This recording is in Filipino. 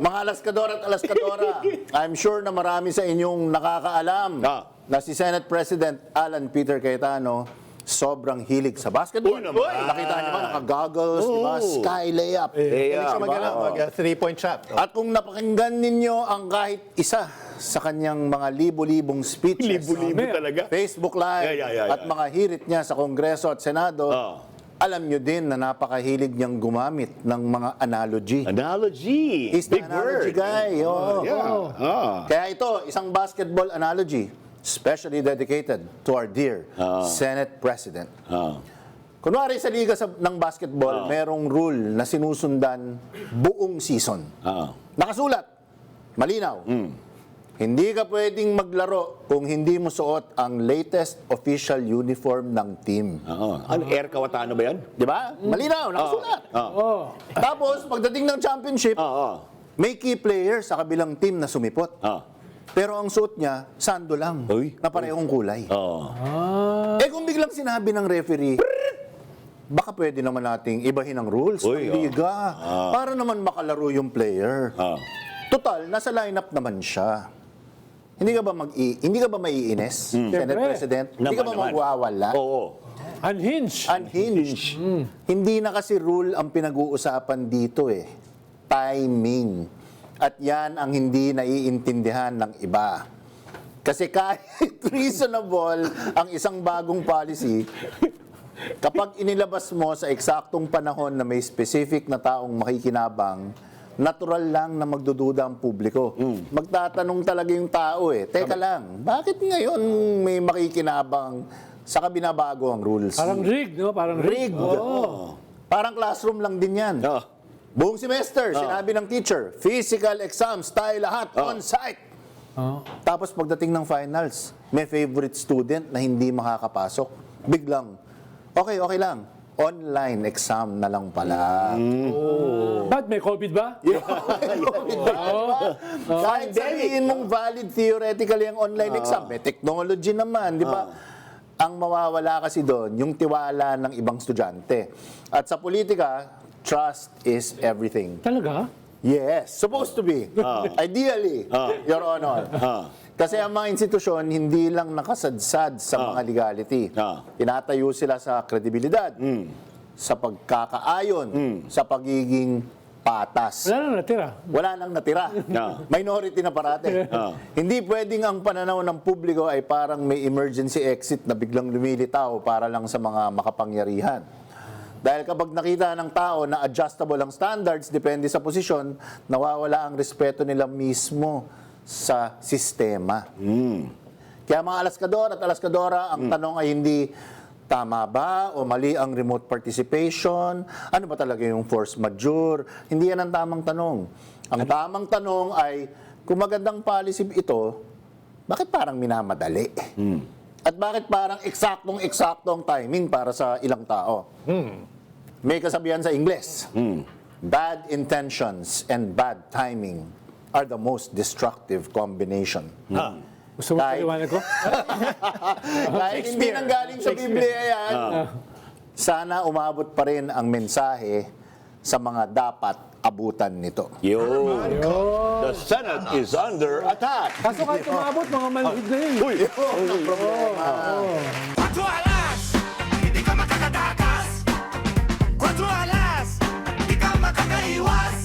Mga alaskadora at alaskadora, I'm sure na marami sa inyong nakakaalam na si Senate President Alan Peter Cayetano sobrang hilig sa basketball. Nakita niyo ba, naka-goggles, di ba? Sky layup. Hilig siya mag-3-point shot. At kung napakinggan ninyo ang kahit isa sa kanyang mga libo-libong speeches, Libo-libo talaga. Facebook Live, at mga hirit niya sa Kongreso at Senado, alam nyo din na napakahilig niyang gumamit ng mga analogy. Analogy. He's the Big analogy word. guy. Kaya ito, isang basketball analogy, specially dedicated to our dear Senate President. Kunwari sa liga ng basketball, merong rule na sinusundan buong season. Nakasulat, malinaw. Hindi ka pwedeng maglaro kung hindi mo suot ang latest official uniform ng team. Ano, Air Kawatano ba yan? Di ba? Malinaw, nakasulat. Tapos, pagdating ng championship, may key players sa kabilang team na sumipot. Pero ang suot niya, sando lang, na parehong kulay. Eh kung biglang sinabi ng referee, baka pwede naman nating ibahin ang rules ng liga para naman makalaro yung player. Total, nasa lineup naman siya. Hindi ka ba maiinis, Senate President? Hindi ka ba magwawala? Oo. Unhinged. Unhinged. Hindi na kasi rule ang pinag-uusapan dito eh. Timing. At yan ang hindi naiintindihan ng iba. Kasi kahit reasonable ang isang bagong policy, kapag inilabas mo sa eksaktong panahon na may specific na taong makikinabang, natural lang na magdududa ang publiko. Magtatanong talaga yung tao eh. Teka lang, bakit ngayon may makikinabang saka binabago ang rules? Parang rigged, no? Parang rigged. Parang classroom lang din yan. Buong semester, sinabi ng teacher, physical exams, tayo lahat on-site. Tapos pagdating ng finals, may favorite student na hindi makakapasok. Biglang, okay lang. Online exam na lang pala. Ba't may COVID ba? Kahit sabihin mong valid theoretically ang online exam, may technology naman, di ba? Ang mawawala kasi doon, yung tiwala ng ibang estudyante. At sa politika, trust is everything. Talaga? Yes, supposed to be. Ideally, Your Honor. Kasi ang mga institusyon hindi lang nakasadsad sa mga legality. Tinatayo sila sa kredibilidad, sa pagkakaayon, sa pagiging patas. Wala nang natira. Wala nang natira. Minority na parate. Hindi pwedeng ang pananaw ng publiko ay parang may emergency exit na biglang lumilitaw para lang sa mga makapangyarihan. Dahil kapag nakita ng tao na adjustable ang standards, depende sa posisyon, nawawala ang respeto nila mismo sa sistema. Kaya mga alaskador at alaskadora, ang tanong ay hindi tama ba o mali ang remote participation? Ano ba talaga yung force majeure? Hindi yan ang tamang tanong. Ang tamang tanong ay, kung magandang policy ito, bakit parang minamadali? At bakit parang eksaktong-eksakto ang timing para sa ilang tao? May kasabihan sa Ingles, bad intentions and bad timing are the most destructive combination. Gusto mo paliwanag ko? Kahit hindi nanggaling sa Biblia yan, sana umabot pa rin ang mensahe sa mga dapat abutan nito. The Senate is under attack. Kaso kahit umabot, mga manhid na yun. Yun ang problema. Quatro alas, hindi ka makakatakas. Quatro alas, di ka makakaiwas.